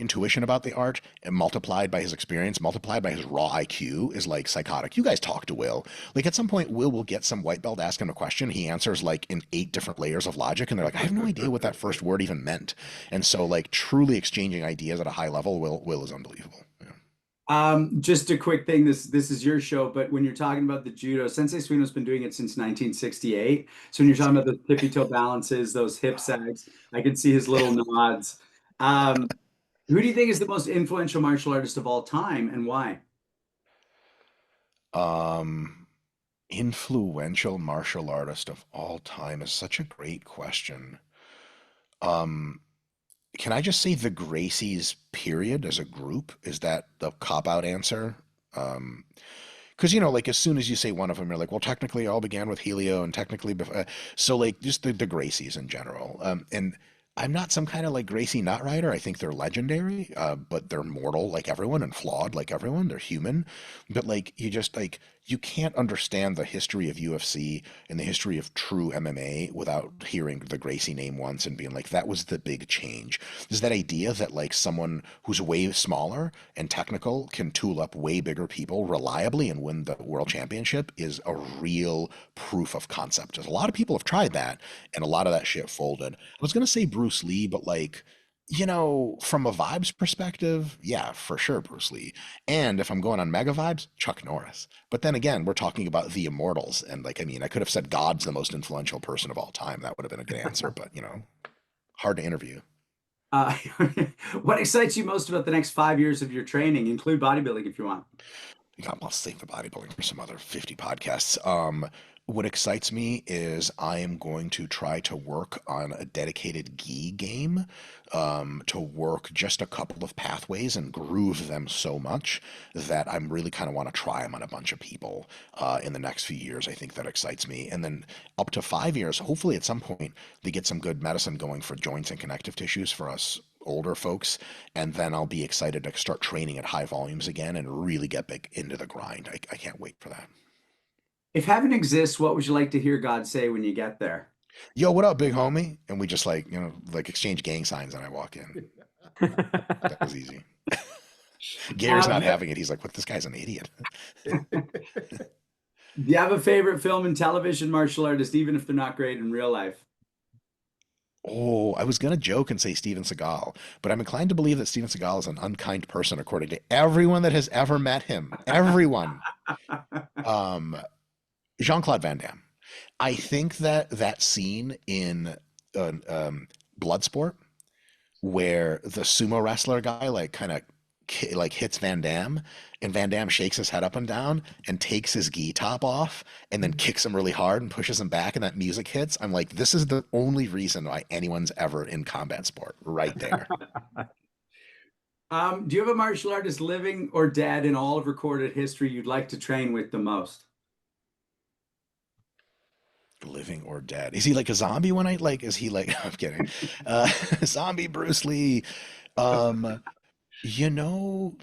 B: intuition about the art and multiplied by his experience, multiplied by his raw IQ is like psychotic. You guys talk to Will. Like at some point, Will get some white belt, ask him a question. He answers like in 8 different layers of logic. And they're like, I have no idea what that first word even meant. And so like truly exchanging ideas at a high level, Will is unbelievable.
A: Just a quick thing. This is your show, but when you're talking about the judo, Sensei Suino's been doing it since 1968. So when you're talking about those tippy toe balances, those hip sags, I can see his little nods. Who do you think is the most influential martial artist of all time, and why?
B: Influential martial artist of all time is such a great question. Can I just say the Gracies period as a group? Is that the cop-out answer? Because, like as soon as you say one of them, you're like, well, technically it all began with Helio and technically, so like just the Gracies in general. And I'm not some kind of like Gracie Nut Rider. I think they're legendary, but they're mortal like everyone and flawed like everyone. They're human. But like you just like you can't understand the history of UFC and the history of true MMA without hearing the Gracie name once and being like, that was the big change. Is that idea that like someone who's way smaller and technical can tool up way bigger people reliably and win the world championship is a real proof of concept. There's a lot of people have tried that and a lot of that shit folded. I was gonna say Bruce Lee, but like, from a vibes perspective, yeah, for sure, Bruce Lee. And if I'm going on mega vibes, Chuck Norris. But then again, we're talking about the immortals, and like, I mean, I could have said God's the most influential person of all time. That would have been a good answer, but hard to interview.
A: Uh, what excites you most about the next 5 years of your training? Include bodybuilding if you want.
B: I'll save the bodybuilding for some other 50 podcasts. What excites me is I am going to try to work on a dedicated gi game, to work just a couple of pathways and groove them so much that I'm really kind of want to try them on a bunch of people in the next few years. I think that excites me. And then up to 5 years, hopefully at some point, they get some good medicine going for joints and connective tissues for us older folks, and then I'll be excited to start training at high volumes again and really get big into the grind. I can't wait for that.
A: If heaven exists, what would you like to hear God say when you get there?
B: Yo, what up, big homie? And we just like, like exchange gang signs and I walk in. That was easy. Gary's not
A: Yeah.
B: having it. He's like, what, this guy's an idiot.
A: Do you have a favorite film and television martial artist, even if they're not great in real life?
B: Oh, I was gonna joke and say Steven Seagal, but I'm inclined to believe that Steven Seagal is an unkind person according to everyone that has ever met him. Everyone. Um, Jean-Claude Van Damme. I think that that scene in Bloodsport where the sumo wrestler guy like kind of like hits Van Damme and Van Damme shakes his head up and down and takes his gi top off and then kicks him really hard and pushes him back and that music hits. I'm like, this is the only reason why anyone's ever in combat sport right there.
A: Do you have a martial artist living or dead in all of recorded history you'd like to train with the most?
B: Living or dead? Is he like a zombie when I like, is he like, I'm kidding. Zombie Bruce Lee.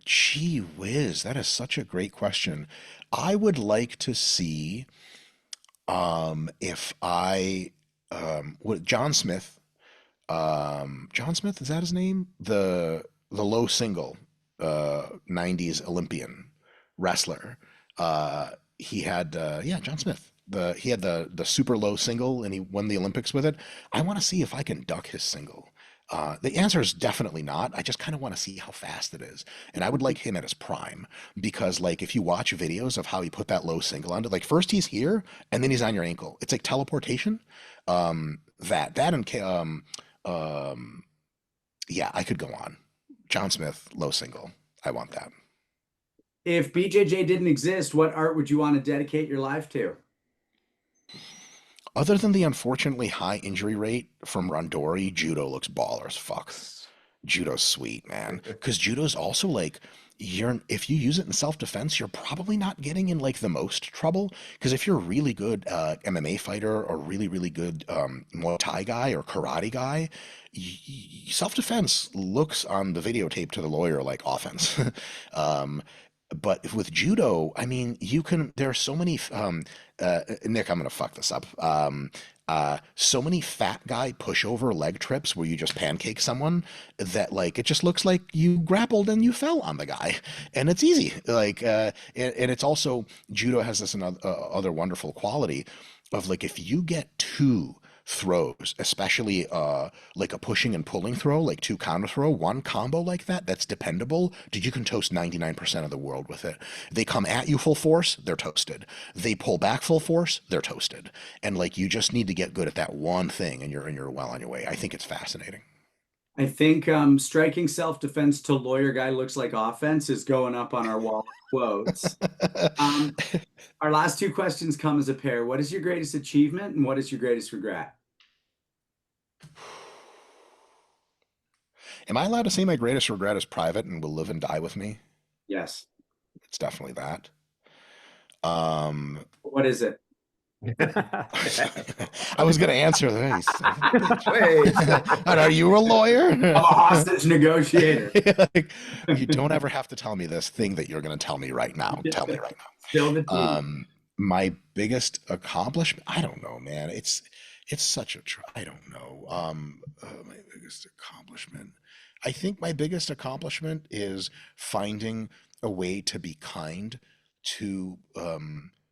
B: Gee whiz, that is such a great question. I would like to see if I what John Smith, John Smith, is that his name? The low single 90s Olympian wrestler. He had yeah, John Smith. He had the super low single and he won the Olympics with it. I want to see if I can duck his single. The answer is definitely not. I just kind of want to see how fast it is. And I would like him at his prime because, like, if you watch videos of how he put that low single onto, like, first he's here and then he's on your ankle. It's like teleportation. Yeah, I could go on. John Smith, low single. I want that.
A: If BJJ didn't exist, what art would you want to dedicate your life to?
B: Other than the unfortunately high injury rate from Rondori, judo looks baller as fuck. Judo's sweet, man. Because judo's also like, if you use it in self-defense, you're probably not getting in like the most trouble. Because if you're a really good MMA fighter or really, really good Muay Thai guy or karate guy, self-defense looks on the videotape to the lawyer like offense. But with judo, I mean, there are so many, Nick, I'm going to fuck this up. So many fat guy pushover leg trips where you just pancake someone that like, it just looks like you grappled and you fell on the guy and it's easy. Like, and it's also, judo has this other wonderful quality of like, if you get two throws, especially like a pushing and pulling throw, like two counter throw, one combo like that, that's dependable, dude, you can toast 99% of the world with it. They come at you full force, they're toasted. They pull back full force, they're toasted. And like you just need to get good at that one thing and you're well on your way. I think it's fascinating.
A: I think striking self-defense to lawyer guy looks like offense is going up on our wall of quotes. Our last two questions come as a pair. What is your greatest achievement and what is your greatest regret?
B: Am I allowed to say my greatest regret is private and will live and die with me?
A: Yes.
B: It's definitely that.
A: What is it?
B: I was gonna answer that. You son of a
D: Wait.
B: bitch. And are you a lawyer?
A: I'm a hostage negotiator.
B: Like, you don't ever have to tell me this thing that you're gonna tell me right now. Tell me right
A: Spill the tea.
B: now. My biggest accomplishment, I don't know, man. It's such a I don't know. My biggest accomplishment. I think my biggest accomplishment is finding a way to be kind to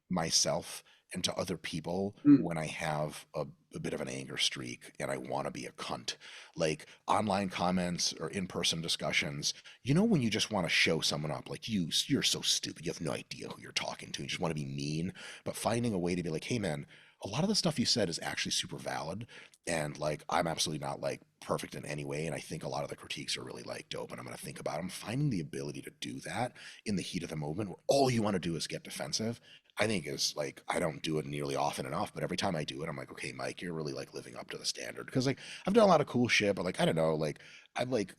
B: myself and to other people
A: Mm.
B: when I have a bit of an anger streak and I want to be a cunt. Like online comments or in-person discussions, you know, when you just want to show someone up, like you're so stupid, you have no idea who you're talking to, you just want to be mean, but finding a way to be like, hey man, a lot of the stuff you said is actually super valid, and like I'm absolutely not like perfect in any way, and I think a lot of the critiques are really like dope and I'm going to think about them. Finding the ability to do that in the heat of the moment where all you want to do is get defensive, I think is like, I don't do it nearly often enough, but every time I do it, I'm like, okay, Mike, you're really like living up to the standard. Because like I've done a lot of cool shit, but like I don't know, like I'm like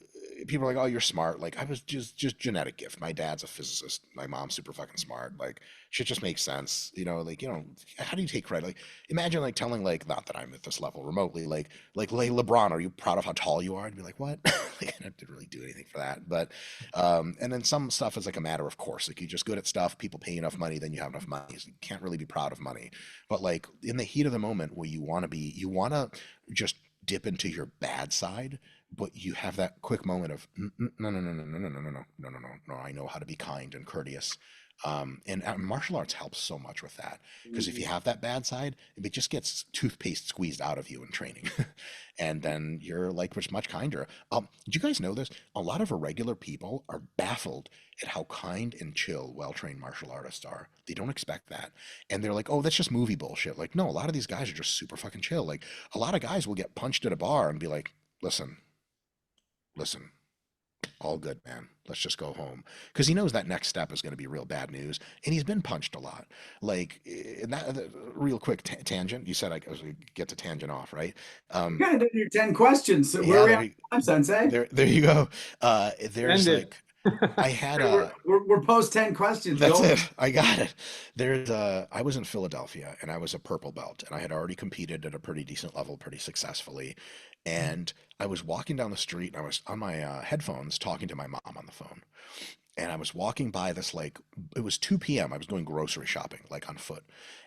B: people are like, oh, you're smart. Like I was just genetic gift. My dad's a physicist. My mom's super fucking smart. Like shit just makes sense. You know, like, you know, how do you take credit? Like imagine like telling like, not that I'm at this level remotely, like LeBron, are you proud of how tall you are? I'd be like, what? Like I didn't really do anything for that. But and then some stuff is like a matter of course. Like you're just good at stuff, people pay you enough money, then you have enough money. So you can't really be proud of money. But like in the heat of the moment where you want to be, you want to just dip into your bad side, but you have that quick moment of no, no, no, no, no, no, no, no, no, no, no, no, no. I know how to be kind and courteous. And martial arts helps so much with that, because if you have that bad side, it just gets toothpaste squeezed out of you in training, and then you're like much kinder. Do you guys know this? A lot of irregular people are baffled at how kind and chill well-trained martial artists are. They don't expect that, and they're like, "Oh, that's just movie bullshit." Like, no, a lot of these guys are just super fucking chill. Like, a lot of guys will get punched at a bar and be like, "Listen, listen, all good, man. Let's just go home," because he knows that next step is going to be real bad news, and he's been punched a lot. Like, and real quick tangent. You said I was gonna get to tangent off, right?
A: You kind of did your 10 questions. So where
B: Yeah,
A: are we at time, Sensei?
B: there you go. There's
E: Ended.
B: like, I had
A: We're post 10 questions.
B: that's
A: Go.
B: it. I got it. There's I was in Philadelphia and I was a purple belt and I had already competed at a pretty decent level, pretty successfully. And I was walking down the street and I was on my headphones talking to my mom on the phone. And I was walking by this, like, it was 2 p.m. I was going grocery shopping, like on foot.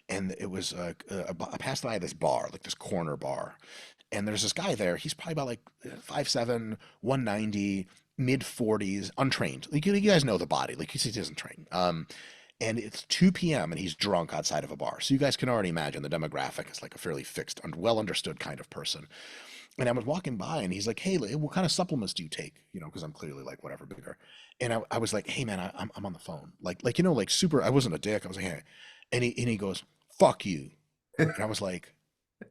B: And it was I passed by this bar, like this corner bar. And there's this guy there. He's probably about like 5'7", 190, mid 40s, untrained. Like you guys know the body. Like he doesn't train. And it's 2 p.m. and he's drunk outside of a bar. So you guys can already imagine the demographic is like a fairly fixed and well understood kind of person. And I was walking by and he's like, hey, what kind of supplements do you take? You know, because I'm clearly like whatever bigger. And I was like, hey man, I'm on the phone. Like, you know, like super, I wasn't a dick. I was like, hey, and he goes, fuck you. And I was like,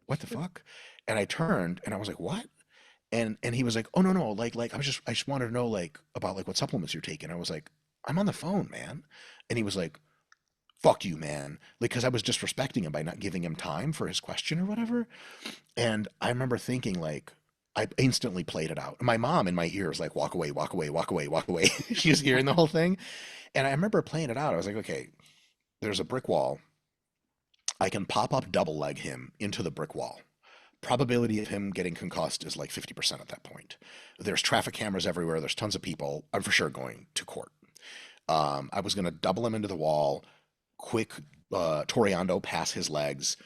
B: what the fuck? And I turned and I was like, what? And he was like, oh no, like I just wanted to know like about like what supplements you're taking. I was like, I'm on the phone, man. And he was like, fuck you, man. Like, because I was disrespecting him by not giving him time for his question or whatever. And I remember thinking like, I instantly played it out. My mom in my ears like, walk away, walk away, walk away, walk away. She was hearing the whole thing. And I remember playing it out. I was like, okay, there's a brick wall. I can pop up double leg him into the brick wall. Probability of him getting concussed is like 50% at that point. There's traffic cameras everywhere. There's tons of people. I'm for sure going to court. I was going to double him into the wall, quick Toriando pass his legs,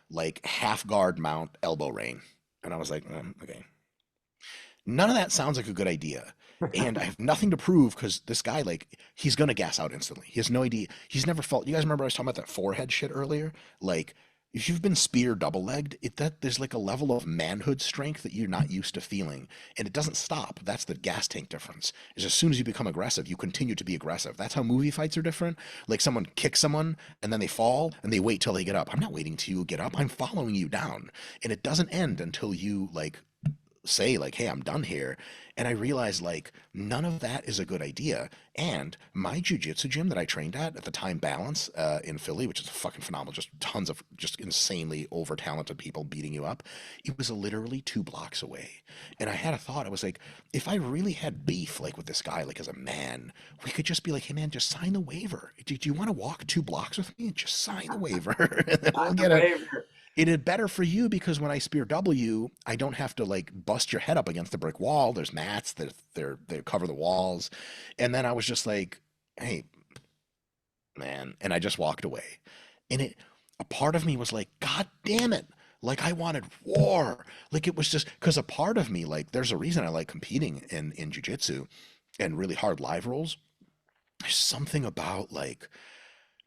B: like half guard mount elbow rain. And I was like, okay. None of that sounds like a good idea. And I have nothing to prove because this guy, like, he's going to gas out instantly. He has no idea. He's never felt. You guys remember I was talking about that forehead shit earlier? Like, if you've been spear double legged, there's like a level of manhood strength that you're not used to feeling, and it doesn't stop. That's the gas tank difference. Is as soon as you become aggressive, you continue to be aggressive. That's how movie fights are different. Like someone kicks someone and then they fall and they wait till they get up. I'm not waiting till you get up. I'm following you down, and it doesn't end until you like say like, hey, I'm done here. And I realized like none of that is a good idea. And my jujitsu gym that I trained at the time, Balance, in Philly, which is fucking phenomenal, just tons of just insanely over talented people beating you up. It was literally 2 blocks away. And I had a thought. I was like, if I really had beef like with this guy, like as a man, we could just be like, hey man, just sign the waiver. Do you want to walk 2 blocks with me and just sign the waiver? And then we'll
A: Sign the
B: get a
A: waiver.
B: it is better for you because when I spear W, I don't have to like bust your head up against a brick wall. There's mats that they cover the walls. And then I was just like, hey, man. And I just walked away. And a part of me was like, God damn it. Like I wanted war. Like it was just because a part of me, like, there's a reason I like competing in jiu-jitsu and really hard live rolls. There's something about like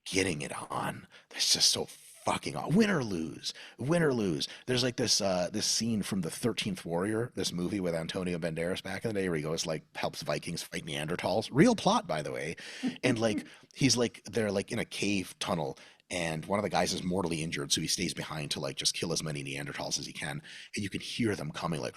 B: getting it on. That's just so fucking on. Win or lose, win or lose. There's like this scene from the 13th Warrior, this movie with Antonio Banderas back in the day, where he goes like helps Vikings fight Neanderthals. Real plot, by the way. And like he's like they're like in a cave tunnel. And one of the guys is mortally injured, so he stays behind to like just kill as many Neanderthals as he can. And you can hear them coming like,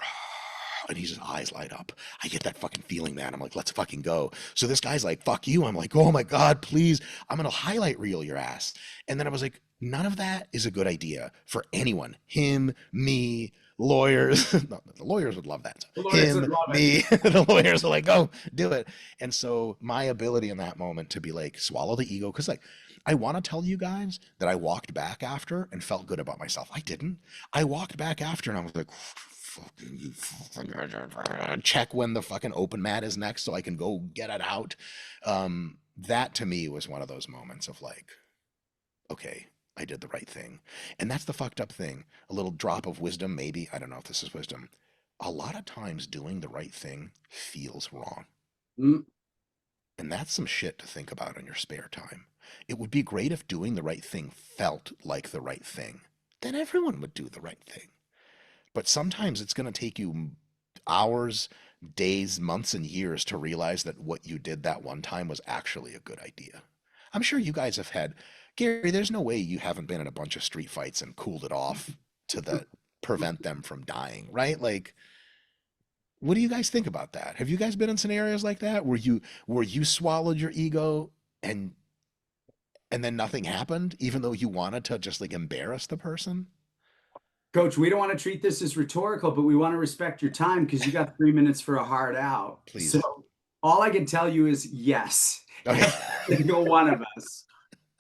B: and his eyes light up. I get that fucking feeling, man. I'm like, let's fucking go. So this guy's like, fuck you. I'm like, oh my God, please. I'm going to highlight reel your ass. And then I was like, none of that is a good idea for anyone. Him, me, lawyers. No, the lawyers would love that.
A: The lawyers would
B: Him,
A: love
B: me, the lawyers are like, go do it. And so my ability in that moment to be like, swallow the ego. Cause like, I want to tell you guys that I walked back after and felt good about myself. I didn't. I walked back after and I was like, check when the fucking open mat is next so I can go get it out. That to me was one of those moments of like, okay, I did the right thing. And that's the fucked up thing. A little drop of wisdom, maybe. I don't know if this is wisdom. A lot of times doing the right thing feels wrong.
A: Mm.
B: And that's some shit to think about in your spare time. It would be great if doing the right thing felt like the right thing. Then everyone would do the right thing. But sometimes it's going to take you hours, days, months, and years to realize that what you did that one time was actually a good idea. I'm sure you guys have had, Gary, there's no way you haven't been in a bunch of street fights and cooled it off to prevent them from dying, right? Like, what do you guys think about that? Have you guys been in scenarios like that where you swallowed your ego and then nothing happened, even though you wanted to just like embarrass the person?
A: Coach, we don't want to treat this as rhetorical, but we want to respect your time because you got 3 minutes for a hard out.
B: Please.
A: So all I can tell you is yes.
B: Okay.
A: Every single one of us.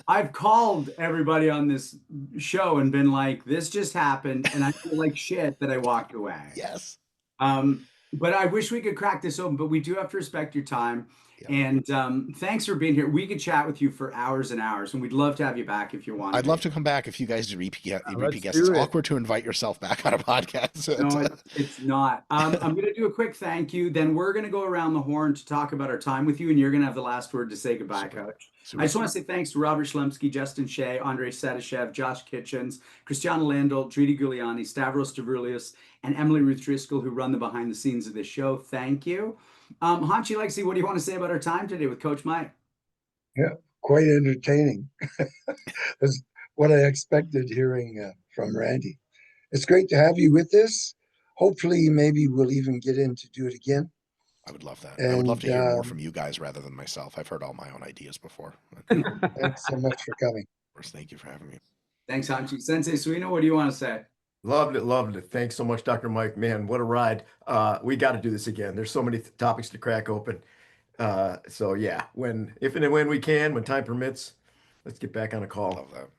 A: I've called everybody on this show and been like, this just happened, and I feel like shit that I walked away.
B: Yes.
A: But I wish we could crack this open, but we do have to respect your time.
B: Yeah.
A: And thanks for being here. We could chat with you for hours and hours, and we'd love to have you back if you want.
B: I'd love to come back if you guys do repeat guests.
E: do
B: It's
E: it.
B: awkward to invite yourself back on a podcast.
A: No, it's not. I'm going to do a quick thank you. Then we're going to go around the horn to talk about our time with you, and you're going to have the last word to say goodbye, Coach. I just want to say thanks to Robert Schlemsky, Justin Shea, Andrei Sadishev, Josh Kitchens, Christiana Landel, Dridi Giuliani, Stavros Stavroulius, and Emily Ruth Driscoll, who run the behind the scenes of this show. Thank you. Hanchi Lexi, what do you want to say about our time today with Coach Mike?
C: Yeah, quite entertaining. That's what I expected hearing from Randy. It's great to have you with us. Hopefully, maybe we'll even get in to do it again.
B: I would love that.
C: And,
B: I would love to hear more from you guys rather than myself. I've heard all my own ideas before.
C: Thanks so much for coming.
B: First, thank you for having me.
A: Thanks, Hanchi. Sensei Suino, what do you want to say?
D: Loved it, loved it. Thanks so much, Dr. Mike. Man, what a ride. We got to do this again. There's so many topics to crack open. So yeah, if and when we can, when time permits, let's get back on a call.
B: Love that.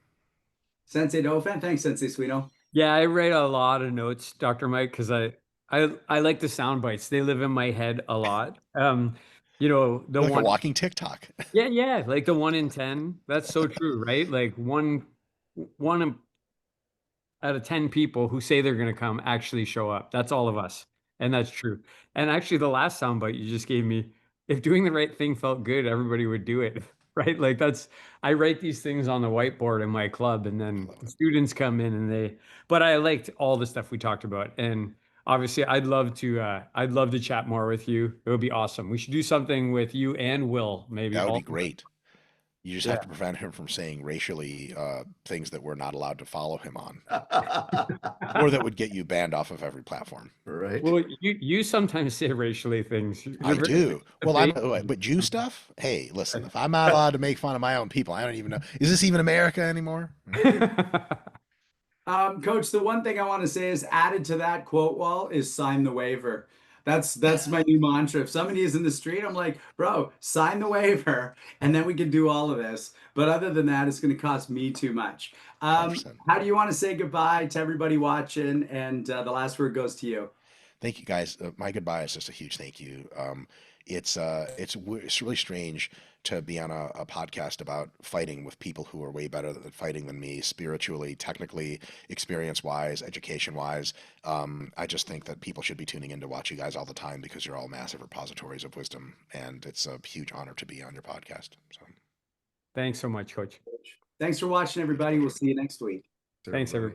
A: Sensei Dauphin, thanks, Sensei Suino.
E: Yeah, I write a lot of notes, Dr. Mike, because I like the sound bites. They live in my head a lot. You know, the
B: Like
E: one
B: a walking TikTok.
E: yeah, like the 1 in 10. That's so true, right? Like one out of 10 people who say they're going to come actually show up. That's all of us. And that's true. And actually, the last soundbite you just gave me, if doing the right thing felt good, everybody would do it, right? Like I write these things on the whiteboard in my club, and then students come in and but I liked all the stuff we talked about. And obviously I'd love to chat more with you. It would be awesome. We should do something with you and Will, maybe.
B: That would be great. You just
E: Yeah.
B: have to prevent him from saying racially things that we're not allowed to follow him on, or that would get you banned off of every platform.
D: Right.
E: Well, you sometimes say racially things. You're
B: I
E: very
B: do. Well,
E: debate-
B: but Jew stuff. Hey, listen, if I'm not allowed to make fun of my own people, I don't even know. Is this even America anymore?
A: Coach, the one thing I want to say is added to that quote wall is sign the waiver. That's my new mantra. If somebody is in the street, I'm like, bro, sign the waiver, and then we can do all of this. But other than that, it's going to cost me too much.
B: 100%.
A: How do you want to say goodbye to everybody watching? And the last word goes to you.
B: Thank you, guys. My goodbye is just a huge thank you. It's really strange to be on a podcast about fighting with people who are way better at fighting than me, spiritually, technically, experience-wise, education-wise. I just think that people should be tuning in to watch you guys all the time because you're all massive repositories of wisdom, and it's a huge honor to be on your podcast. So,
E: Thanks so much, Coach.
A: Thanks for watching, everybody. We'll see you next week.
E: Thanks, everybody.